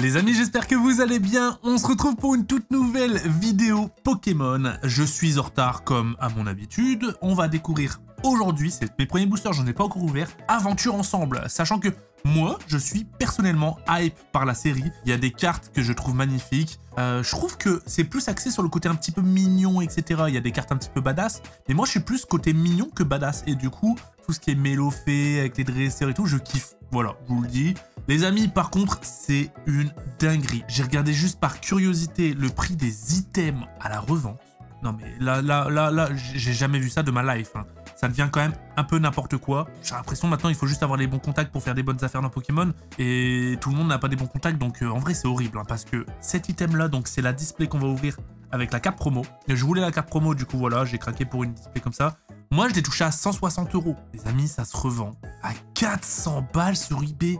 Les amis, j'espère que vous allez bien. On se retrouve pour une toute nouvelle vidéo Pokémon. Je suis en retard comme à mon habitude. On va découvrir aujourd'hui, c'est mes premiers boosters, j'en ai pas encore ouvert, Aventure Ensemble. Sachant que moi, je suis personnellement hype par la série. Il y a des cartes que je trouve magnifiques. Je trouve que c'est plus axé sur le côté un petit peu mignon, etc. Il y a des cartes un petit peu badass. Mais moi, je suis plus côté mignon que badass. Et du coup, tout ce qui est mélofé avec les dresseurs et tout, je kiffe. Voilà, je vous le dis. Les amis, par contre, c'est une dinguerie. J'ai regardé juste par curiosité le prix des items à la revente. Non mais là, j'ai jamais vu ça de ma life. Hein. Ça devient quand même un peu n'importe quoi. J'ai l'impression maintenant il faut juste avoir les bons contacts pour faire des bonnes affaires dans Pokémon. Et tout le monde n'a pas des bons contacts, donc en vrai c'est horrible. Hein, parce que cet item là, donc c'est la display qu'on va ouvrir avec la carte promo. Je voulais la carte promo, du coup voilà, j'ai craqué pour une display comme ça. Moi je l'ai touché à 160 €. Les amis, ça se revend à 400 balles sur eBay.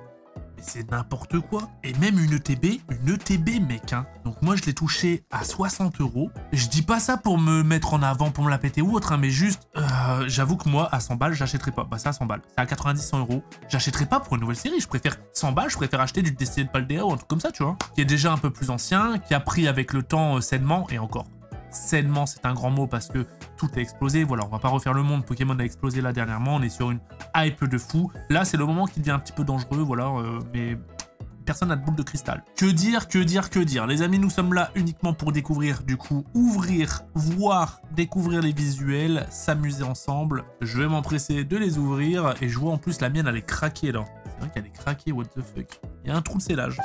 Mais c'est n'importe quoi. Et même une ETB mec, hein. Donc moi je l'ai touché à 60 €. Je dis pas ça pour me mettre en avant, pour me la péter ou autre, hein, mais juste, j'avoue que moi à 100 balles, j'achèterais pas. Bah ça à 100 balles. C'est à 90-100 €. J'achèterais pas pour une nouvelle série. Je préfère 100 balles, je préfère acheter du Destiny de Paldea ou un truc comme ça, tu vois. Qui est déjà un peu plus ancien, qui a pris avec le temps sainement, et encore. Sainement, c'est un grand mot parce que tout a explosé. Voilà, on va pas refaire le monde. Pokémon a explosé là dernièrement. On est sur une hype de fou. Là, c'est le moment qui devient un petit peu dangereux. Voilà, mais personne n'a de boule de cristal. Que dire. Les amis, nous sommes là uniquement pour découvrir, du coup, ouvrir, voir, découvrir les visuels, s'amuser ensemble. Je vais m'empresser de les ouvrir. Et je vois en plus la mienne, elle est craquée là. C'est vrai qu'elle est craquée, what the fuck. Il y a un trou de scellage.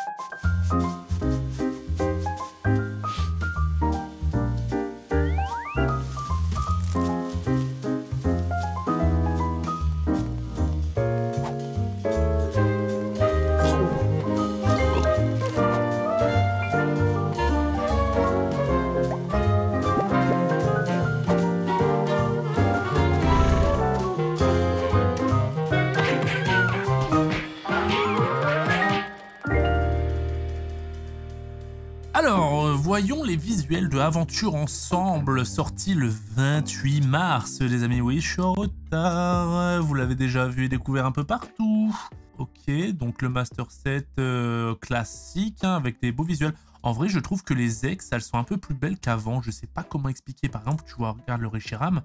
Alors, voyons les visuels de Aventure Ensemble, sorti le 28 mars, les amis. Oui, je suis en retard, vous l'avez déjà vu et découvert un peu partout. Ok, donc le Master Set classique, hein, avec des beaux visuels. En vrai, je trouve que les ex, elles sont un peu plus belles qu'avant. Je sais pas comment expliquer. Par exemple, tu vois, regarde le Reshiram,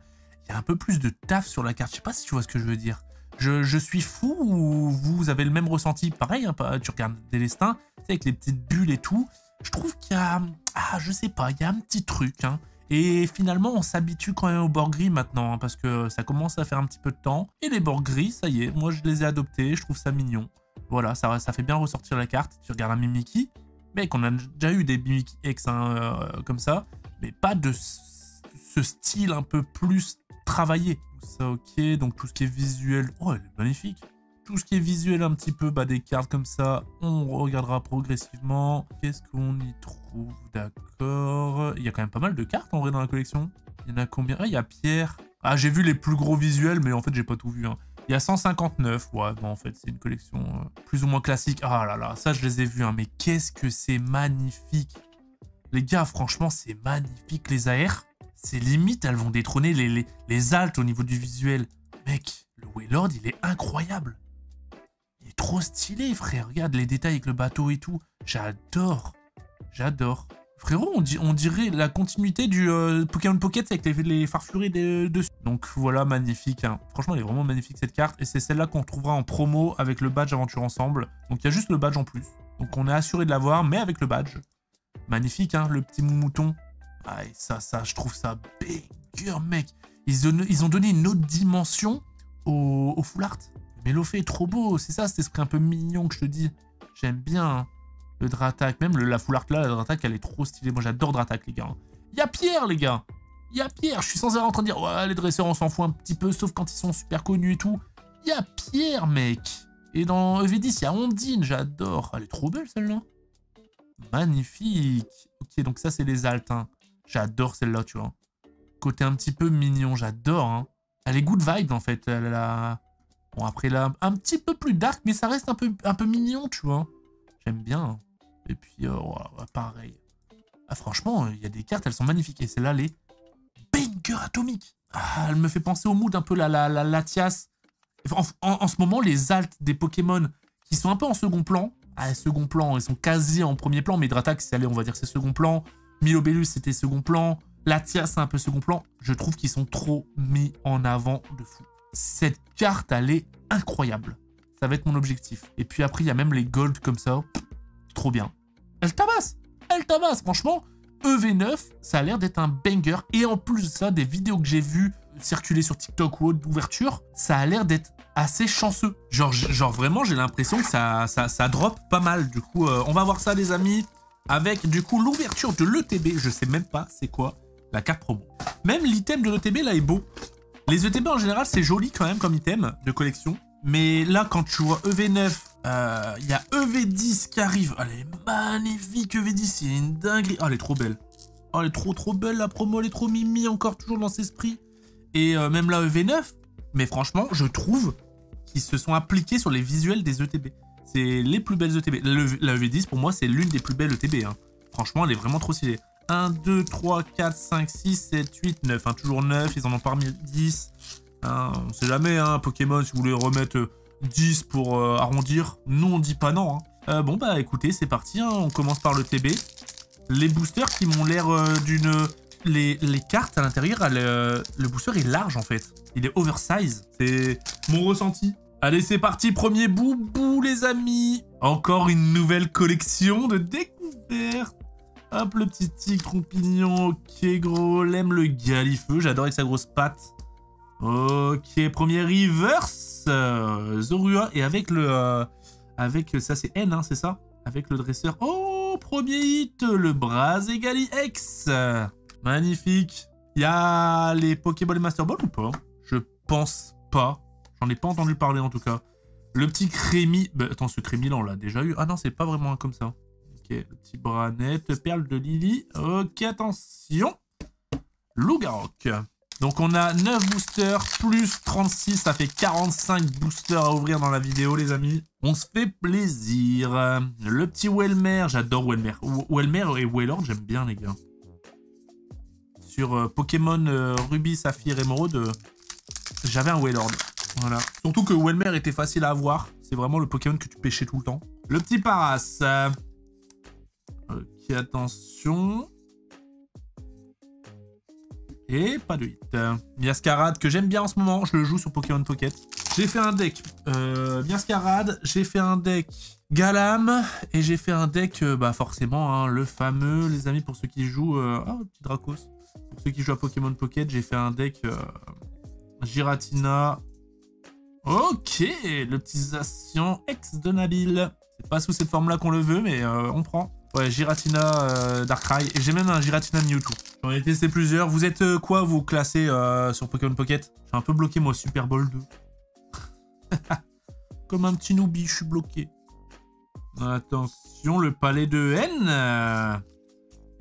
il y a un peu plus de taf sur la carte. Je sais pas si tu vois ce que je veux dire. Je suis fou ou vous avez le même ressenti? Pareil, hein, tu regardes Délestin, tu sais, avec les petites bulles et tout. Je trouve qu'il y a... Ah, je sais pas, il y a un petit truc, hein. Et finalement, on s'habitue quand même aux bords gris maintenant, hein, parce que ça commence à faire un petit peu de temps. Et les bords gris, ça y est, moi je les ai adoptés, je trouve ça mignon. Voilà, ça fait bien ressortir la carte. Tu regardes un Mimikyu, mec, on a déjà eu des Mimikyu X, hein, comme ça, mais pas de ce style un peu plus travaillé. Ça, ok, donc tout ce qui est visuel... Oh, elle est magnifique. Tout ce qui est visuel un petit peu, bah, des cartes comme ça, on regardera progressivement. Qu'est-ce qu'on y trouve? D'accord. Il y a quand même pas mal de cartes en vrai dans la collection. Il y en a combien? Ah, il y a Pierre. Ah, j'ai vu les plus gros visuels, mais en fait, j'ai pas tout vu. Hein. Il y a 159. Ouais, bon, en fait, c'est une collection plus ou moins classique. Ah là là, ça, je les ai vus. Hein. Mais qu'est-ce que c'est magnifique. Les gars, franchement, c'est magnifique. Les AR, c'est limite, elles vont détrôner les altes au niveau du visuel. Mec, le Wailord, il est incroyable. Il est trop stylé, frère. Regarde les détails avec le bateau et tout. J'adore. J'adore. Frérot, on dirait la continuité du Pokémon Pocket avec les farfurés dessus. Donc voilà, magnifique. Hein. Franchement, elle est vraiment magnifique cette carte. Et c'est celle-là qu'on trouvera en promo avec le badge Aventure Ensemble. Donc il y a juste le badge en plus. Donc on est assuré de l'avoir, mais avec le badge. Magnifique, hein, le petit mouton. Ah, et ça, je trouve ça banger, mec. Ils ont donné une autre dimension au full art. Mais l'Ophélie est trop beau, c'est ça cet esprit un peu mignon que je te dis. J'aime bien hein. Le Dratak, même la full art là, la Dratak elle est trop stylée. Moi j'adore Dratak les gars. Il y a Pierre les gars. Il y a Pierre, je suis sans arrêt en train de dire ouais les dresseurs on s'en fout un petit peu sauf quand ils sont super connus et tout. Il y a Pierre mec. Et dans EV10 il y a Ondine, j'adore. Elle est trop belle celle-là. Magnifique. Ok donc ça c'est les altes hein. J'adore celle-là tu vois. Côté un petit peu mignon, j'adore hein. Elle est good vibe en fait, elle a... Bon, après, là, un petit peu plus dark, mais ça reste un peu mignon, tu vois. J'aime bien. Et puis, pareil. Ah, franchement, il y a des cartes, elles sont magnifiques. Et celle-là, elle est banger atomique. Ah, elle me fait penser au mood un peu la Latias. En ce moment, les altes des Pokémon qui sont un peu en second plan, second plan. Ils sont quasi en premier plan. Mais Hydratax, c'est allé, on va dire que c'est second plan. Milobellus, c'était second plan. Latia, c'est un peu second plan. Je trouve qu'ils sont trop mis en avant de fou. Cette carte, elle est incroyable. Ça va être mon objectif. Et puis après, il y a même les gold comme ça. Trop bien. Elle tabasse. Elle tabasse. Franchement, EV9, ça a l'air d'être un banger. Et en plus de ça, des vidéos que j'ai vues circuler sur TikTok ou autre d'ouverture, ça a l'air d'être assez chanceux. Genre vraiment, j'ai l'impression que ça drop pas mal. Du coup, on va voir ça, les amis. Avec, du coup, l'ouverture de l'ETB. Je sais même pas c'est quoi la carte promo. Même l'item de l'ETB, là, est beau. Les ETB, en général, c'est joli quand même comme item de collection. Mais là, quand tu vois EV9, il y a EV10 qui arrive. Elle est magnifique, EV10, c'est une dinguerie. Oh, elle est trop belle. Oh, elle est trop belle, la promo, elle est trop mimi, encore toujours dans cet esprit. Et même la EV9, mais franchement, je trouve qu'ils se sont appliqués sur les visuels des ETB. C'est les plus belles ETB. La EV10, pour moi, c'est l'une des plus belles ETB. Hein. Franchement, elle est vraiment trop stylée. 1, 2, 3, 4, 5, 6, 7, 8, 9. Hein, toujours 9, ils en ont pas remis 10. Hein, on sait jamais, hein, Pokémon, si vous voulez remettre 10 pour arrondir. Nous, on dit pas non. Hein. Bon, bah écoutez, c'est parti. Hein, on commence par le TB. Les boosters qui m'ont l'air d'une... Les cartes à l'intérieur, le booster est large en fait. Il est oversize. C'est mon ressenti. Allez, c'est parti. Premier boubou, les amis. Encore une nouvelle collection de découvertes. Hop, le petit tigre trompignon. Ok, gros. L'aime le galifeu. J'adore avec sa grosse patte. Ok, premier reverse. Zorua. Et avec le... avec ça, c'est N, hein, c'est ça? Avec le dresseur. Oh, premier hit. Le Brazegali X. Magnifique. Il y a les Pokéball et Master Ball ou pas? Je pense pas. J'en ai pas entendu parler en tout cas. Le petit Crémi. Bah, attends, ce Crémi là, on l'a déjà eu. Ah non, c'est pas vraiment un comme ça. Ok, le petit Branette. Perle de Lily. Ok, attention. Lougarok. Donc on a 9 boosters plus 36. Ça fait 45 boosters à ouvrir dans la vidéo, les amis. On se fait plaisir. Le petit Welmer. J'adore Welmer. Welmer et Wailord, j'aime bien, les gars. Sur Pokémon Ruby, Saphir, Émeraude, j'avais un Wailord. Voilà. Surtout que Welmer était facile à avoir. C'est vraiment le Pokémon que tu pêchais tout le temps. Le petit Paras. Ok, attention. Et pas de hit. Miascarade, que j'aime bien en ce moment. Je le joue sur Pokémon Pocket. J'ai fait un deck Miascarade. J'ai fait un deck Galam. Et j'ai fait un deck, bah forcément, hein, le fameux, les amis, pour ceux qui jouent... Ah, petit Dracos. Pour ceux qui jouent à Pokémon Pocket, j'ai fait un deck Giratina. Ok, le petit Zacian ex de Nabil. C'est pas sous cette forme-là qu'on le veut, mais on prend. Ouais, Giratina Darkrai. Et j'ai même un Giratina Mewtwo. J'en ai testé plusieurs. Vous êtes quoi, vous, classés sur Pokémon Pocket? Je suis un peu bloqué, moi, Super Bowl 2. Comme un petit newbie, je suis bloqué. Attention, le palais de N.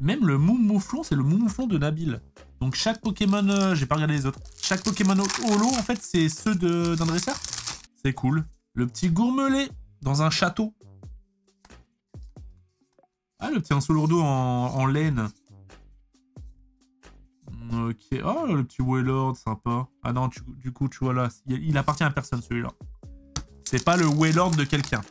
Même le Moumouflon, c'est le Moumouflon de Nabil. Donc chaque Pokémon, j'ai pas regardé les autres. Chaque Pokémon holo, en fait, c'est ceux d'un dresseur. C'est cool. Le petit Gourmelet dans un château. Ah, le petit Ansolourdo en laine. Ok. Oh, le petit Wailord, sympa. Ah non, du coup, tu vois là, il appartient à personne, celui-là. C'est pas le Wailord de quelqu'un.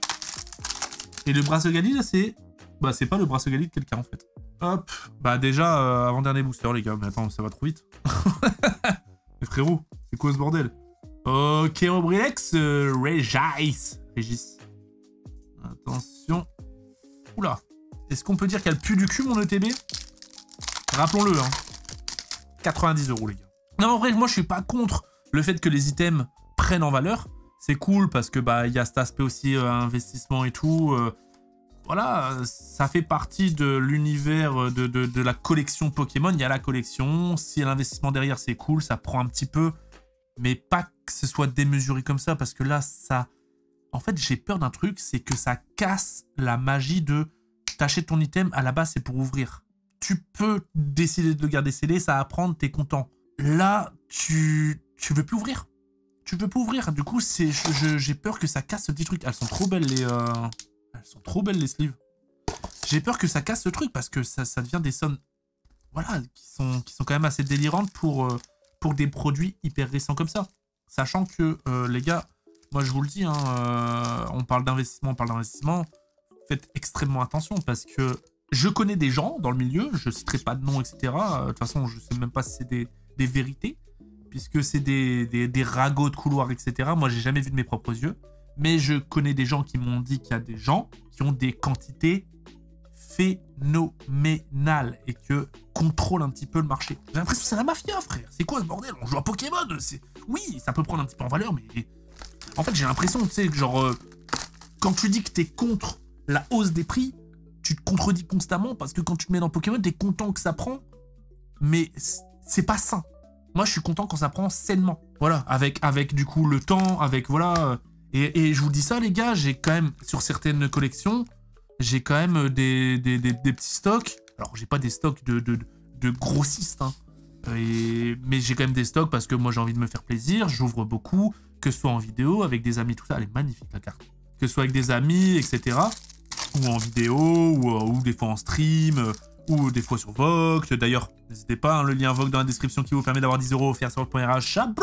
Et le Bracegali, là, c'est... Bah, c'est pas le Bracegali de quelqu'un, en fait. Hop. Bah, déjà, avant-dernier booster, les gars. Mais attends, ça va trop vite. Mais frérot, c'est quoi ce bordel? Ok, Obrilex, Régis. Attention. Oula. Est-ce qu'on peut dire qu'elle pue du cul, mon ETB? Rappelons-le, hein. 90 € les gars. Non, en vrai, moi, je suis pas contre le fait que les items prennent en valeur. C'est cool parce que, bah, il y a cet aspect aussi investissement et tout. Voilà, ça fait partie de l'univers de la collection Pokémon. Il y a la collection. Si l'investissement derrière, c'est cool, ça prend un petit peu. Mais pas que ce soit démesuré comme ça, parce que là, ça... En fait, j'ai peur d'un truc, c'est que ça casse la magie de... T'achètes ton item, à la base, c'est pour ouvrir. Tu peux décider de le garder scellé, ça va prendre, t'es content. Là, tu veux plus ouvrir. Tu veux plus ouvrir. Du coup, j'ai peur que ça casse ce petit truc. Elles sont trop belles, les... Elles sont trop belles, les sleeves. J'ai peur que ça casse ce truc, parce que ça devient des sommes... Voilà, qui sont quand même assez délirantes pour des produits hyper récents comme ça. Sachant que, les gars, moi, je vous le dis, hein, on parle d'investissement, faites extrêmement attention parce que je connais des gens dans le milieu, je citerai pas de nom, etc. De toute façon, je sais même pas si c'est des vérités, puisque c'est des ragots de couloir, etc. Moi, j'ai jamais vu de mes propres yeux, mais je connais des gens qui m'ont dit qu'il y a des gens qui ont des quantités phénoménales et que contrôlent un petit peu le marché. J'ai l'impression que c'est la mafia, frère. C'est quoi ce bordel? On joue à Pokémon, oui, ça peut prendre un petit peu en valeur, mais en fait, j'ai l'impression, tu sais, genre, quand tu dis que t'es contre la hausse des prix, tu te contredis constamment parce que quand tu te mets dans Pokémon, t'es content que ça prend, mais c'est pas sain. Moi, je suis content quand ça prend sainement. Voilà, avec du coup le temps, avec voilà. Et je vous dis ça, les gars, j'ai quand même, sur certaines collections, j'ai quand même des petits stocks. Alors, j'ai pas des stocks de grossistes, hein. Mais j'ai quand même des stocks parce que moi, j'ai envie de me faire plaisir. J'ouvre beaucoup, que ce soit en vidéo, avec des amis, tout ça. Elle est magnifique, la carte. Que ce soit avec des amis, etc. Ou en vidéo, ou des fois en stream, ou des fois sur Vogue. D'ailleurs, n'hésitez pas, hein, le lien Vogue dans la description qui vous permet d'avoir 10 € offerts sur votre premier achat.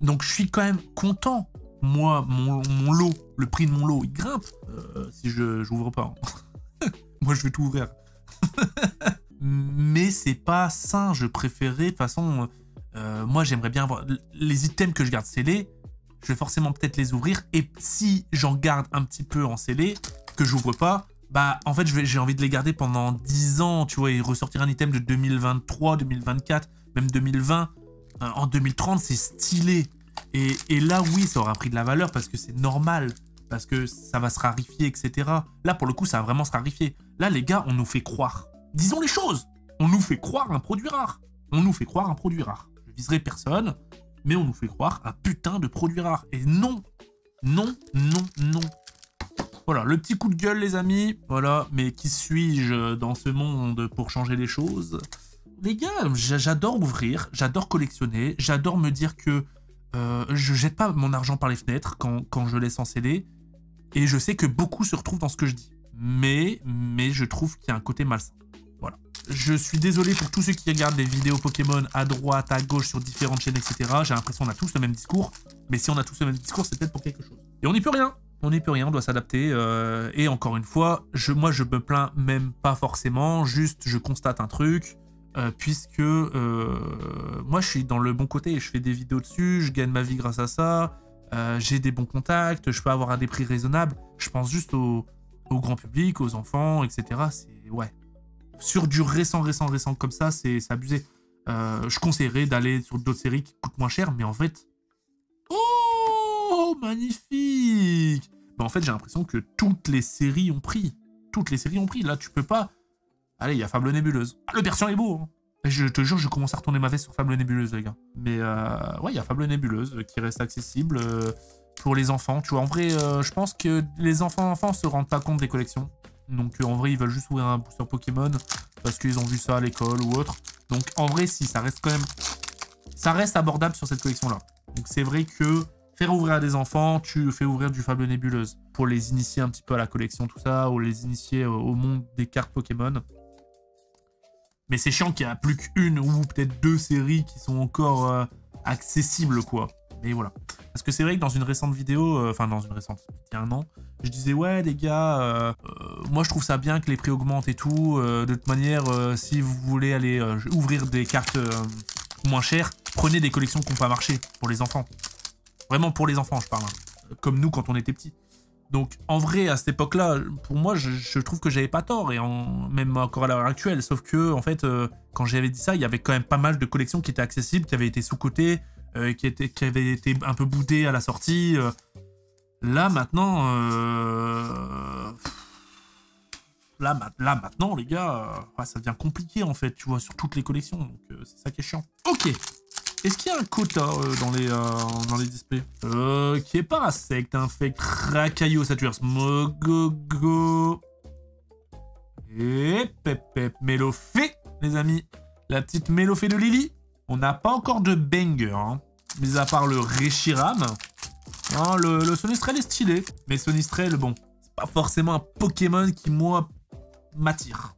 Donc, je suis quand même content. Moi, mon lot, le prix de mon lot, il grimpe. Si j'ouvre pas. Hein. Moi, je vais tout ouvrir. Mais c'est pas sain. Je préférais, de toute façon, moi, j'aimerais bien avoir les items que je garde scellés. Je vais forcément peut-être les ouvrir. Et si j'en garde un petit peu en scellé, que j'ouvre pas, bah, en fait, j'ai envie de les garder pendant 10 ans, tu vois, et ressortir un item de 2023, 2024, même 2020. En 2030, c'est stylé. Et là, oui, ça aura pris de la valeur parce que c'est normal, parce que ça va se rarifier, etc. Là, pour le coup, ça va vraiment se rarifier. Là, les gars, on nous fait croire. Disons les choses. On nous fait croire un produit rare. On nous fait croire un produit rare. Je viserai personne, mais on nous fait croire un putain de produit rare. Et non, non, non, non. Voilà, le petit coup de gueule, les amis. Voilà, mais qui suis-je dans ce monde pour changer les choses? Les gars, j'adore ouvrir, j'adore collectionner, j'adore me dire que je jette pas mon argent par les fenêtres quand je laisse en scellé. Et je sais que beaucoup se retrouvent dans ce que je dis. Mais je trouve qu'il y a un côté malsain. Voilà. Je suis désolé pour tous ceux qui regardent des vidéos Pokémon à droite, à gauche, sur différentes chaînes, etc. J'ai l'impression qu'on a tous le même discours. Mais si on a tous le même discours, c'est peut-être pour quelque chose. Et on n'y peut rien. On n'y peut rien, on doit s'adapter. Et encore une fois, moi je me plains même pas forcément. Juste, je constate un truc. Puisque moi je suis dans le bon côté, je fais des vidéos dessus, je gagne ma vie grâce à ça, j'ai des bons contacts, je peux avoir à des prix raisonnables, je pense juste au grand public, aux enfants, etc. C'est ouais. Sur du récent comme ça, c'est abusé. Je conseillerais d'aller sur d'autres séries qui coûtent moins cher, mais en fait... Oh, magnifique! Mais en fait, j'ai l'impression que toutes les séries ont pris. Toutes les séries ont pris, là tu peux pas... Allez, il y a Fable Nébuleuse. Ah, le persian est beau, hein. Je te jure, je commence à retourner ma veste sur Fable Nébuleuse, les gars. Mais ouais, il y a Fable Nébuleuse qui reste accessible pour les enfants. Tu vois, en vrai, je pense que les enfants se rendent pas compte des collections. Donc en vrai, ils veulent juste ouvrir un booster Pokémon parce qu'ils ont vu ça à l'école ou autre. Donc en vrai, si, ça reste quand même... Ça reste abordable sur cette collection-là. Donc c'est vrai que faire ouvrir à des enfants, tu fais ouvrir du Fable Nébuleuse pour les initier un petit peu à la collection, tout ça, ou les initier au monde des cartes Pokémon. Mais c'est chiant qu'il n'y a plus qu'une ou peut-être deux séries qui sont encore accessibles, quoi. Mais voilà. Parce que c'est vrai que dans une récente vidéo, enfin dans une récente, il y a un an, je disais ouais les gars, moi je trouve ça bien que les prix augmentent et tout. De toute manière, si vous voulez aller ouvrir des cartes moins chères, prenez des collections qui n'ont pas marché pour les enfants. Vraiment pour les enfants, je parle. Hein. Comme nous quand on était petits. Donc en vrai, à cette époque-là, pour moi, je trouve que j'avais pas tort, et même encore à l'heure actuelle. Sauf que, en fait, quand j'avais dit ça, il y avait quand même pas mal de collections qui étaient accessibles, qui avaient été sous-cotées, qui avaient été un peu boudées à la sortie. Là, maintenant... Là, maintenant, les gars, ça devient compliqué, en fait, tu vois, sur toutes les collections. Donc c'est ça qui est chiant. Ok. Est-ce qu'il y a un quota dans les displays? Qui est Parasect, Infect, Racaillot, Saturne, Smogogo. Et Pep, Mélofée, les amis. La petite Mélofée de Lily. On n'a pas encore de banger, hein. Mis à part le Reshiram. Hein, le Sonistrel est stylé. Mais Sonistrel, bon, c'est pas forcément un Pokémon qui, moi, m'attire.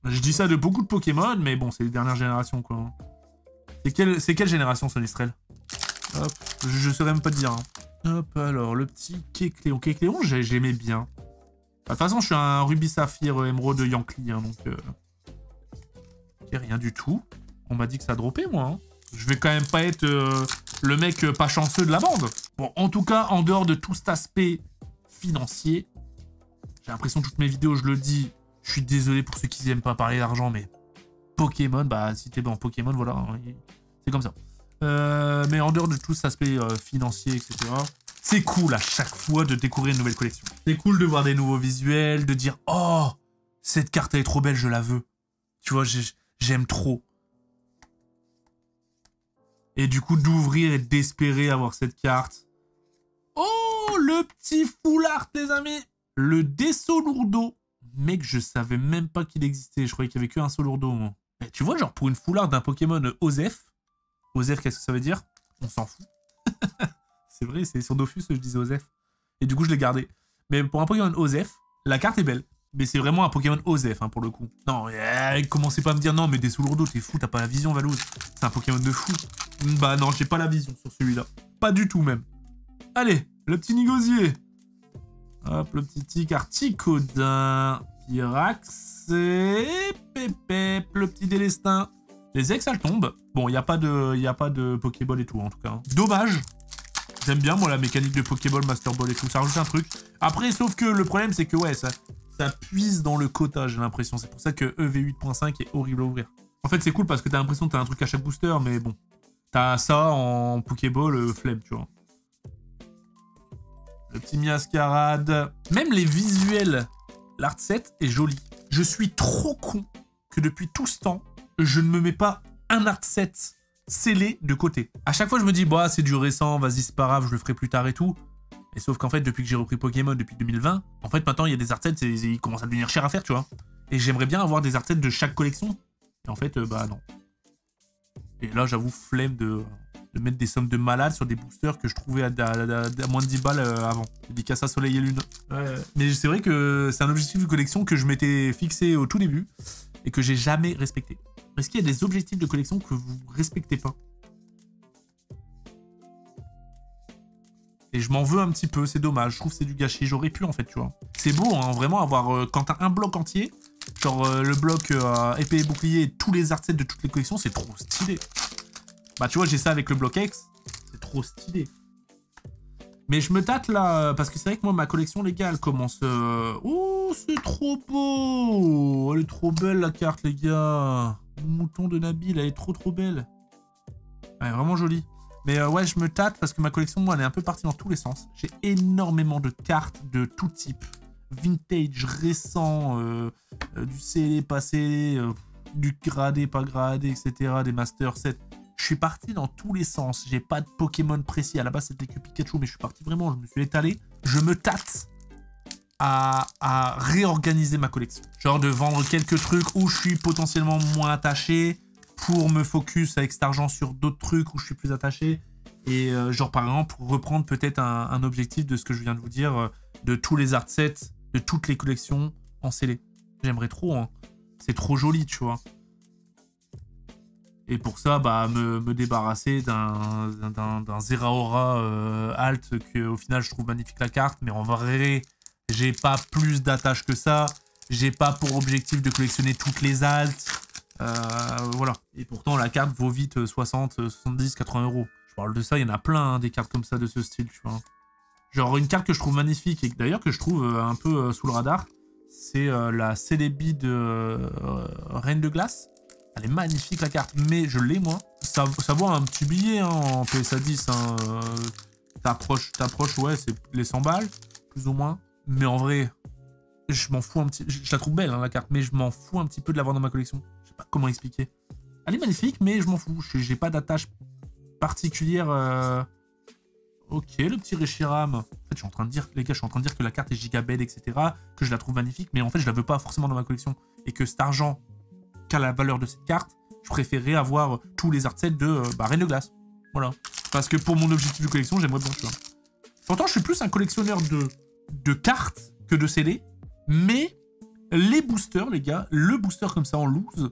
Je dis ça de beaucoup de Pokémon, mais bon, c'est les dernières générations, quoi. C'est quelle génération, Sonistrel? Hop, je saurais même pas te dire. Hein. Hop, alors, le petit Kecléon. Kecléon, j'aimais bien. De toute façon, je suis un Ruby Saphir Émeraude Yankee, hein, donc... Ok, rien du tout. On m'a dit que ça droppait, moi. Hein. Je vais quand même pas être le mec pas chanceux de la bande. Bon, en tout cas, en dehors de tout cet aspect financier, j'ai l'impression que toutes mes vidéos, je le dis, je suis désolé pour ceux qui n'aiment pas parler d'argent, mais Pokémon, bah si t'es dans Pokémon, voilà, hein, c'est comme ça. Mais en dehors de tout cet aspect financier, etc., c'est cool à chaque fois de découvrir une nouvelle collection. C'est cool de voir des nouveaux visuels, de dire « Oh, cette carte elle est trop belle, je la veux. » Tu vois, j'aime trop. Et du coup, d'ouvrir et d'espérer avoir cette carte. Oh, le petit full art, les amis. Le Desolourdo. Mec, je savais même pas qu'il existait. Je croyais qu'il y avait qu'un Solourdo, moi. Mais tu vois, genre, pour une full art d'un Pokémon Osef. Osef, qu'est-ce que ça veut dire? On s'en fout. C'est vrai, c'est sur Dofus que je disais Osef. Et du coup, je l'ai gardé. Mais pour un Pokémon Osef, la carte est belle. Mais c'est vraiment un Pokémon Osef, hein, pour le coup. Non, commencez pas à me dire non, mais Desolourdo, t'es fou, t'as pas la vision, Valouz. C'est un Pokémon de fou. Bah non, j'ai pas la vision sur celui-là. Pas du tout, même. Allez, le petit Nigosier. Hop, le petit Articodin. Pyrax et Pépép, le petit Délestin. Les ex, elles tombent. Bon, il n'y a pas de Pokéball et tout, en tout cas. Dommage. J'aime bien, moi, la mécanique de Pokéball, Master Ball et tout. Ça rajoute un truc. Après, sauf que le problème, c'est que, ouais, ça puise dans le quota, j'ai l'impression. C'est pour ça que EV8.5 est horrible à ouvrir. En fait, c'est cool parce que t'as l'impression que t'as un truc à chaque booster, mais bon. T'as ça en Pokéball, flemme, tu vois. Le petit Miascarade. Même les visuels, l'art set est joli. Je suis trop con que depuis tout ce temps, je ne me mets pas un art set scellé de côté. À chaque fois, je me dis, bah, c'est du récent, vas-y, c'est pas grave, je le ferai plus tard et tout. Et sauf qu'en fait, depuis que j'ai repris Pokémon depuis 2020, en fait, maintenant, il y a des art sets, ils commencent à devenir chers à faire, tu vois. Et j'aimerais bien avoir des art sets de chaque collection. Et en fait, bah, non. Et là, j'avoue, flemme de mettre des sommes de malade sur des boosters que je trouvais à moins de 10 balles avant. Dédicace Soleil et Lune. Mais c'est vrai que c'est un objectif de collection que je m'étais fixé au tout début et que j'ai jamais respecté. Est-ce qu'il y a des objectifs de collection que vous respectez pas? Et je m'en veux un petit peu, c'est dommage. Je trouve que c'est du gâchis. J'aurais pu, en fait, tu vois. C'est beau, hein, vraiment, avoir... quand t'as un bloc entier, genre le bloc épée et bouclier et tous les art sets de toutes les collections, c'est trop stylé. Bah, tu vois, j'ai ça avec le bloc X. C'est trop stylé. Mais je me tâte, là, parce que c'est vrai que moi, ma collection, les gars, elle commence... Oh, c'est trop beau! Elle est trop belle, la carte, les gars. Le mouton de Nabil, elle est trop belle. Elle est vraiment jolie. Mais ouais, je me tâte parce que ma collection, moi, elle est un peu partie dans tous les sens. J'ai énormément de cartes de tout type. Vintage, récent, du scellé, pas scellé, du gradé, pas gradé, etc. Des Master 7. Je suis parti dans tous les sens. J'ai pas de Pokémon précis. À la base, c'était que Pikachu, mais je suis parti vraiment, je me suis étalé. Je me tâte à réorganiser ma collection. Genre de vendre quelques trucs où je suis potentiellement moins attaché pour me focus avec cet argent sur d'autres trucs où je suis plus attaché. Et genre par exemple, pour reprendre peut-être un objectif de ce que je viens de vous dire, de tous les art sets, de toutes les collections en scellé. J'aimerais trop, hein. C'est trop joli, tu vois. Et pour ça, bah, me débarrasser d'un Zeraora alt que au final je trouve magnifique la carte, mais en vrai, j'ai pas plus d'attache que ça. J'ai pas pour objectif de collectionner toutes les altes. Voilà. Et pourtant, la carte vaut vite 60, 70, 80 euros. Je parle de ça, il y en a plein, hein, des cartes comme ça de ce style, tu vois. Genre une carte que je trouve magnifique et d'ailleurs que je trouve un peu sous le radar, c'est la Celebi de Reine de Glace. Elle est magnifique la carte, mais je l'ai moi. Ça vaut un petit billet hein, en PSA 10. Hein, t'approches, ouais, c'est les 100 balles, plus ou moins. Mais en vrai, je m'en fous un petit... Je la trouve belle hein, la carte, mais je m'en fous un petit peu de l'avoir dans ma collection. Je sais pas comment expliquer. Elle est magnifique, mais je m'en fous. J'ai pas d'attache particulière. Ok, le petit Reshiram. En fait, je suis en train de dire, les gars, je suis en train de dire que la carte est giga belle, etc. Que je la trouve magnifique, mais en fait, je la veux pas forcément dans ma collection. Et que cet argent qu'a la valeur de cette carte, je préférerais avoir tous les art sets de Reine de Glace. Voilà. Parce que pour mon objectif de collection, j'aimerais bien, tu vois. Pourtant, je suis plus un collectionneur de cartes que de CD. Mais les boosters, les gars, le booster comme ça en loose,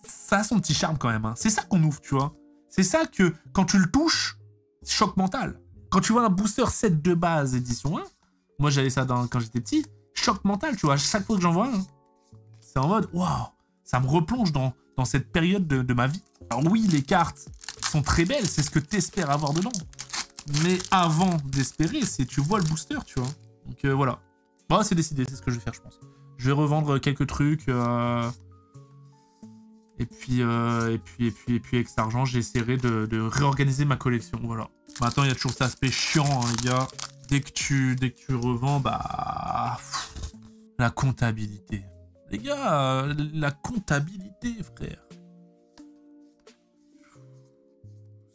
ça a son petit charme quand même. Hein. C'est ça qu'on ouvre, tu vois. C'est ça que, quand tu le touches, choc mental. Quand tu vois un booster 7 de base édition 1, moi j'avais ça quand j'étais petit, choc mental, tu vois. À chaque fois que j'en vois un, c'est en mode, waouh, ça me replonge dans cette période de ma vie. Alors oui, les cartes sont très belles, c'est ce que t'espères avoir dedans. Mais avant d'espérer, c'est tu vois le booster, tu vois. Donc voilà. Bon, c'est décidé, c'est ce que je vais faire, je pense. Je vais revendre quelques trucs. Et puis avec cet argent, j'essaierai de réorganiser ma collection, voilà. Maintenant, il y a toujours cet aspect chiant, hein, les gars. Dès que tu revends, bah... La comptabilité. Les gars, la comptabilité, frère.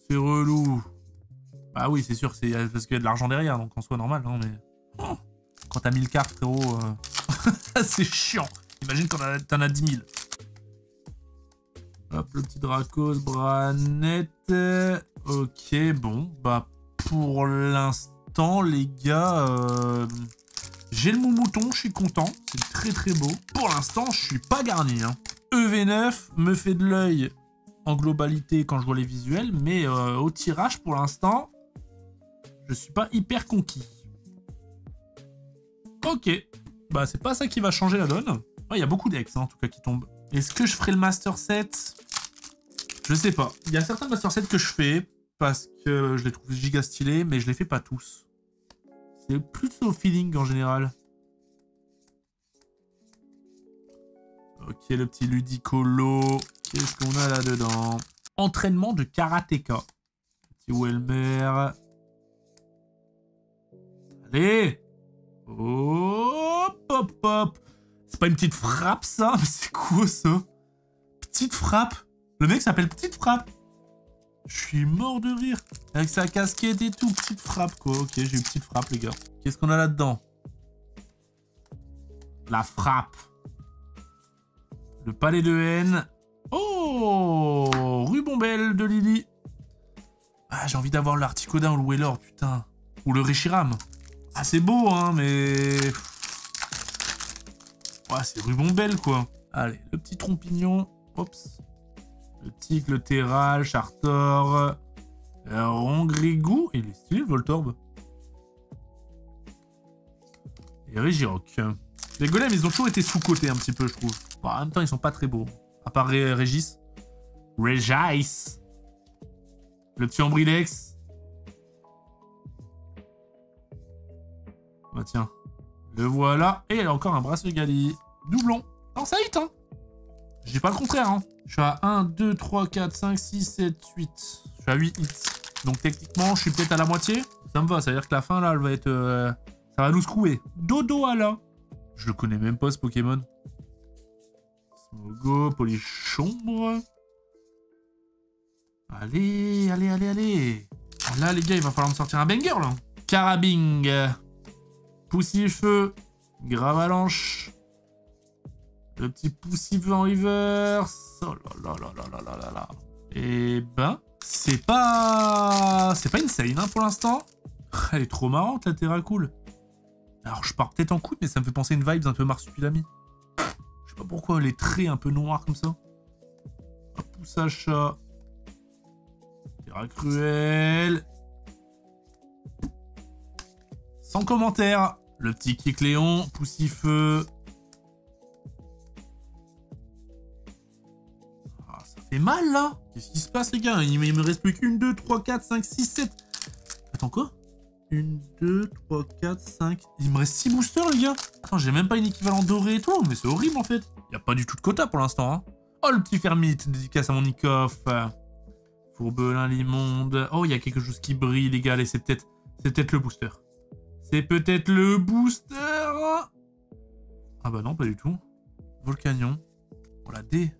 C'est relou. Bah oui, c'est sûr, c'est parce qu'il y a de l'argent derrière, donc en soi, normal, hein, mais... Oh, quand t'as 1000 cartes, frérot, c'est chiant. Imagine quand t'en as 10 000. Hop, le petit Dracos, Branette. Ok, bon, bah pour l'instant, les gars, j'ai le mouton, je suis content. C'est très très beau. Pour l'instant, je suis pas garni. Hein. EV9 me fait de l'œil en globalité quand je vois les visuels, mais au tirage, pour l'instant, je suis pas hyper conquis. Ok, bah c'est pas ça qui va changer la donne. Il y a beaucoup d'ex, hein, en tout cas, qui tombent. Est-ce que je ferai le Master Set? Je sais pas. Il y a certains Master Sets que je fais parce que je les trouve giga stylés, mais je les fais pas tous. C'est plus au feeling en général. Ok, le petit Ludicolo. Qu'est-ce qu'on a là-dedans? Entraînement de karatéka. Petit Welmer. Allez! Hop, hop, hop. C'est pas une petite frappe, ça? Mais c'est quoi, ça? Petite frappe? Le mec s'appelle Petite Frappe. Je suis mort de rire. Avec sa casquette et tout. Petite frappe, quoi. Ok, j'ai une petite frappe, les gars. Qu'est-ce qu'on a là-dedans? La frappe. Le palais de haine. Oh! Rubombelle de Lily. Ah, j'ai envie d'avoir l'Articodin ou le Wheeler, putain. Ou le Reshiram. Ah, c'est beau, hein, mais... Ouais, c'est Rubombelle, quoi. Allez, le petit Trompignon. Oups. Le Tic, le Terral, Chartor, Rongrigou, il est stylé le Voltorb. Et Régiroc. Les golems, ils ont toujours été sous-cotés un petit peu, je trouve. Bon, en même temps, ils sont pas très beaux. À part Régis. Régis. Le petit Ambrilex. Bah tiens. Le voilà. Et il a encore un bracelet Gali. Doublon. Non, ça hit, hein. Je dis pas le contraire, hein. Je suis à 1, 2, 3, 4, 5, 6, 7, 8. Je suis à 8 hits. Donc techniquement, je suis peut-être à la moitié. Ça me va, ça veut dire que la fin, là, elle va être... ça va nous secouer. Dodoala. Je le connais même pas, ce Pokémon. Smogo, Polichombre. Allez, allez, allez, allez. Là, les gars, il va falloir me sortir un banger, là. Carabing. Poussifeu. Gravalanche. Le petit poussifeu en reverse. Oh là là là là là là là là. Et ben, c'est pas insane, hein, pour l'instant. Elle est trop marrante, la Terra Cool. Alors, je pars peut-être en coude, mais ça me fait penser à une vibe un peu marsupilami. Je sais pas pourquoi, les traits un peu noirs comme ça. Un pouce à chat. Terra Cruel. Sans commentaire. Le petit Kikléon, poussifeu. C'est mal là. Qu'est-ce qui se passe les gars? Il me reste plus qu'une, 2, 3, 4, 5, 6, 7. Attends quoi? 1, 2, 3, 4, 5. Il me reste 6 boosters les gars. Attends, j'ai même pas une équivalent doré et tout. Mais c'est horrible en fait. Il n'y a pas du tout de quota pour l'instant. Hein. Oh le petit Fermite, dédicace à mon Nikoff. Fourbelin, l'immonde. Oh il y a quelque chose qui brille les gars. Allez, c'est peut-être le booster. C'est peut-être le booster. Ah bah non, pas du tout. Volcanion. Oh la D.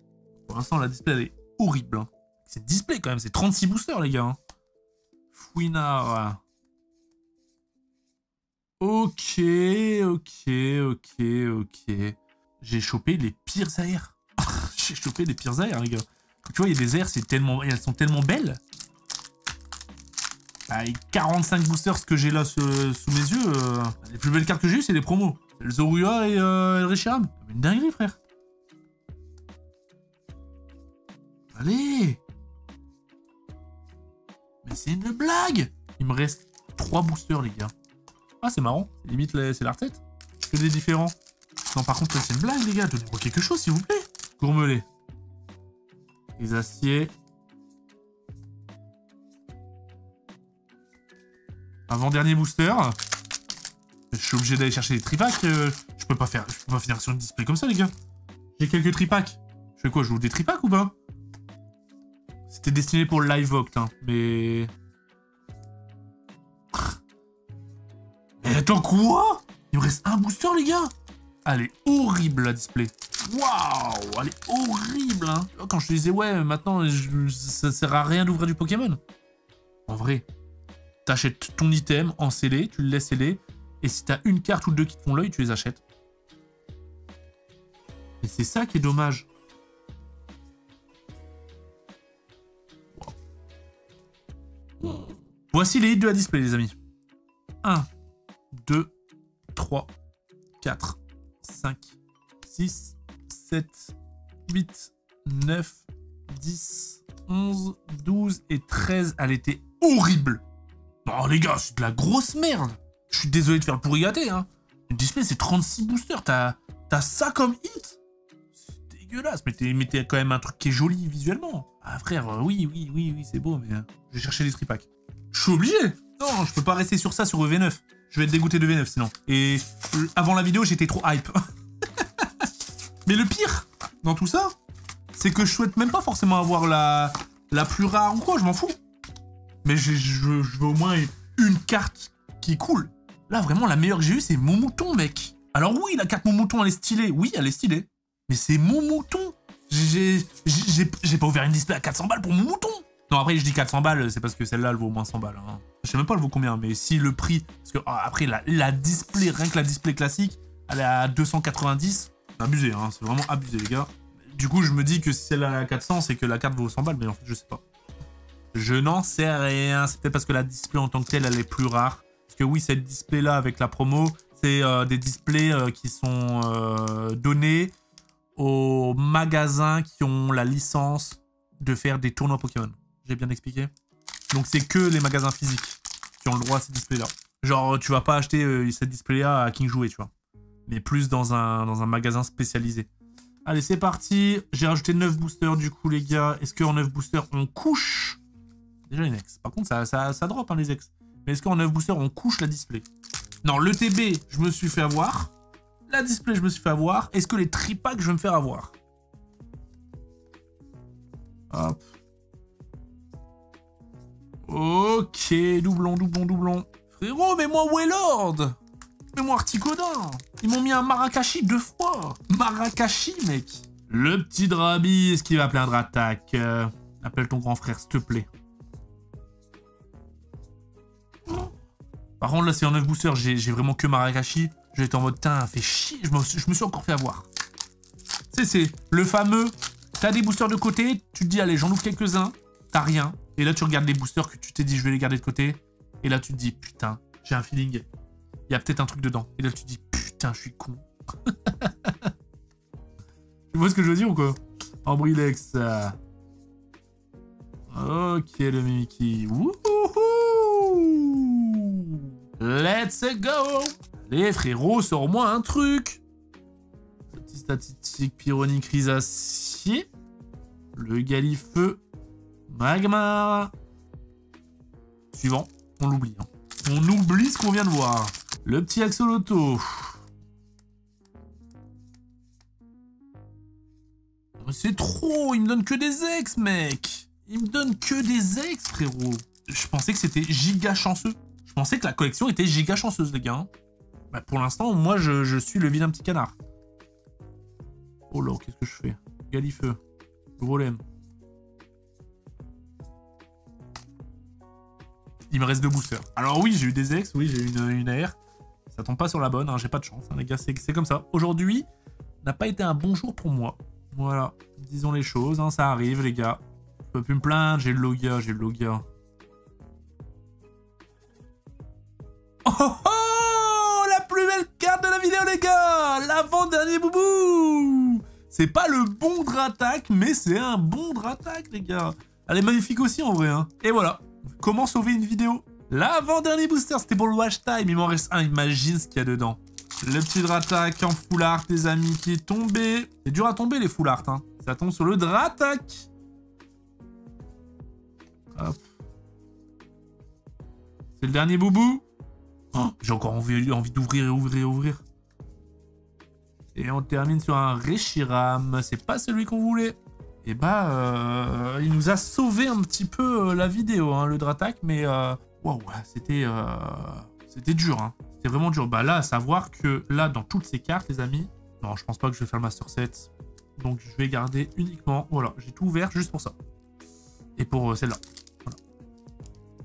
Pour l'instant la display elle est horrible. Hein. C'est display quand même, c'est 36 boosters les gars. Hein. Fouinard. Ok. J'ai chopé les pires airs. J'ai chopé les pires airs les gars. Tu vois, il y a des airs, elles sont tellement belles. Avec 45 boosters ce que j'ai là sous mes yeux, les plus belles cartes que j'ai eues, c'est des promos. Le Zorua et le Reshiram. Une dinguerie, frère. Allez. Mais c'est une blague. Il me reste 3 boosters, les gars. Ah, c'est marrant. Limite, c'est la recette. Que des différents. Non, par contre, là, c'est une blague, les gars. Donnez-moi quelque chose, s'il vous plaît. Gourmelet. Les aciers. Avant-dernier booster. Je suis obligé d'aller chercher des tripacks. Je peux pas finir sur une display comme ça, les gars. J'ai quelques tripacks. Je fais quoi? Je joue des tripacks ou pas? C'était destiné pour le live vote, hein, mais... Mais attends, quoi? Il me reste un booster, les gars. Elle est horrible, la display. Waouh, elle est horrible, hein. Quand je te disais, ouais, maintenant, ça sert à rien d'ouvrir du Pokémon. En vrai, t'achètes ton item en scellé, tu le laisses scellé, et si t'as une carte ou deux qui te font l'œil, tu les achètes. Et c'est ça qui est dommage. Wow. Voici les hits de la display, les amis. 1, 2, 3, 4, 5, 6, 7, 8, 9, 10, 11, 12 et 13. Elle était horrible. Non, les gars, c'est de la grosse merde. Je suis désolé de faire le pourri gâté, hein. Une display, c'est 36 boosters. T'as ça comme hit? C'est dégueulasse. Mais t'as quand même un truc qui est joli visuellement. Ah, frère, oui, c'est beau, mais je vais chercher des tripacks. Je suis obligé. Non, je peux pas rester sur ça sur V9. Je vais être dégoûté de V9 sinon. Et avant la vidéo, j'étais trop hype. Mais le pire dans tout ça, c'est que je souhaite même pas forcément avoir la plus rare ou quoi, je m'en fous. Mais je veux au moins une carte qui est cool. Là, vraiment, la meilleure que j'ai eue, c'est mon mouton, mec. Alors oui, la carte mon mouton, elle est stylée. Oui, elle est stylée. Mais c'est mon mouton. J'ai pas ouvert une display à 400 balles pour mon mouton. Non, après, je dis 400 balles, c'est parce que celle-là, elle vaut au moins 100 balles. Hein. Je sais même pas elle vaut combien, mais si le prix... Parce que après, la display, rien que la display classique, elle est à 290. C'est abusé, hein. C'est vraiment abusé, les gars. Du coup, je me dis que si celle-là est à 400, c'est que la carte vaut 100 balles, mais en fait, je sais pas. Je n'en sais rien. C'est peut-être parce que la display en tant que telle, elle est plus rare. Parce que oui, cette display-là, avec la promo, c'est des displays qui sont donnés aux magasins qui ont la licence de faire des tournois Pokémon. J'ai bien expliqué? Donc c'est que les magasins physiques qui ont le droit à ces displays-là. Genre, tu vas pas acheter cette display-là à King Jouet, tu vois. Mais plus dans un magasin spécialisé. Allez, c'est parti. J'ai rajouté 9 boosters, du coup, les gars. Est-ce qu'en 9 boosters, on couche? Déjà une ex. Par contre, ça drop, hein, les ex. Mais est-ce qu'en 9 boosters, on couche la display? Non, le TB, je me suis fait avoir. La display, je me suis fait avoir. Est-ce que les tripacks, je vais me faire avoir? Hop. Ok, doublon. Frérot, mets-moi Wailord. Mets-moi Articodin. Ils m'ont mis un Marakashi 2 fois. Marakashi, mec. Le petit Drabi, est-ce qu'il va plaindre attaque? Appelle ton grand frère, s'il te plaît. Par contre, là, c'est en 9 boosters. J'ai vraiment que Marakashi. J'étais en mode, putain, fait chier. Je me suis encore fait avoir. Tu sais, c'est le fameux... T'as des boosters de côté, tu te dis, allez, j'en ouvre quelques-uns. T'as rien. Et là, tu regardes les boosters que tu t'es dit, je vais les garder de côté. Et là, tu te dis, putain, j'ai un feeling. Il y a peut-être un truc dedans. Et là, tu te dis, putain, je suis con. Tu vois ce que je veux dire ou quoi? Ambrilex. Ok, le Mimikyu. Wouhou! Let's go! Allez, frérot, sors-moi un truc. Le petit statistique Pyronique Risacier. Le Galifeu. Magmar. Suivant. On l'oublie. Hein. On oublie ce qu'on vient de voir. Le petit Axolotl. C'est trop. Il me donne que des ex, mec. Il me donne que des ex, frérot. Je pensais que c'était giga chanceux. Je pensais que la collection était giga chanceuse, les gars. Bah, pour l'instant, moi, je suis le vilain petit canard. Oh là, qu'est-ce que je fais? Galifeu. Golem. Il me reste 2 boosters. Alors oui, j'ai eu des ex, oui, j'ai eu une AR. Ça tombe pas sur la bonne, hein, j'ai pas de chance, hein, les gars, c'est comme ça. Aujourd'hui n'a pas été un bon jour pour moi. Voilà, disons les choses, hein, ça arrive, les gars. Je peux plus me plaindre, j'ai le Logia, Oh oh oh, la plus belle carte de la vidéo, les gars. L'avant-dernier boubou. C'est pas le bon Dratak, mais c'est un bon Dratak, les gars. Elle est magnifique aussi, en vrai, hein. Et voilà. Comment sauver une vidéo? L'avant-dernier booster, c'était pour le watch time. Il m'en reste un. Imagine ce qu'il y a dedans. Le petit Dratak en full art, les amis, qui est tombé. C'est dur à tomber, les full art, hein. Ça tombe sur le Dratak. Hop. C'est le dernier boubou. Oh, j'ai encore envie d'ouvrir et ouvrir et ouvrir. Et on termine sur un Reshiram. C'est pas celui qu'on voulait. Et bah, il nous a sauvé un petit peu la vidéo, hein, le Dratak. Mais, waouh, c'était dur, hein. C'était vraiment dur. Bah là, à savoir que là, dans toutes ces cartes, les amis... Non, je pense pas que je vais faire le Master Set. Donc, je vais garder uniquement... Voilà, j'ai tout ouvert juste pour ça. Et pour celle-là. Voilà.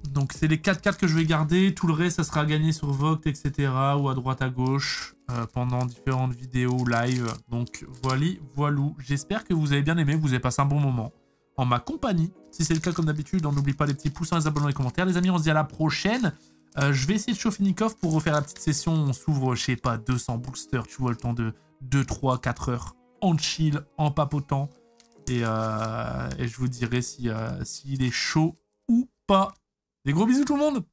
Donc, c'est les 4 cartes que je vais garder. Tout le reste, ça sera gagné sur Vogt, etc. Ou à droite, à gauche. Pendant différentes vidéos live. Donc, voilou. J'espère que vous avez bien aimé. Vous avez passé un bon moment en ma compagnie. Si c'est le cas, comme d'habitude, on n'oublie pas les petits pouces, les abonnements et les commentaires. Les amis, on se dit à la prochaine. Je vais essayer de chauffer Nikov pour refaire la petite session. On s'ouvre, je sais pas, 200 boosters, tu vois, le temps de 2, 3, 4 heures en chill, en papotant. Et je vous dirai s'il est chaud ou pas. Des gros bisous tout le monde!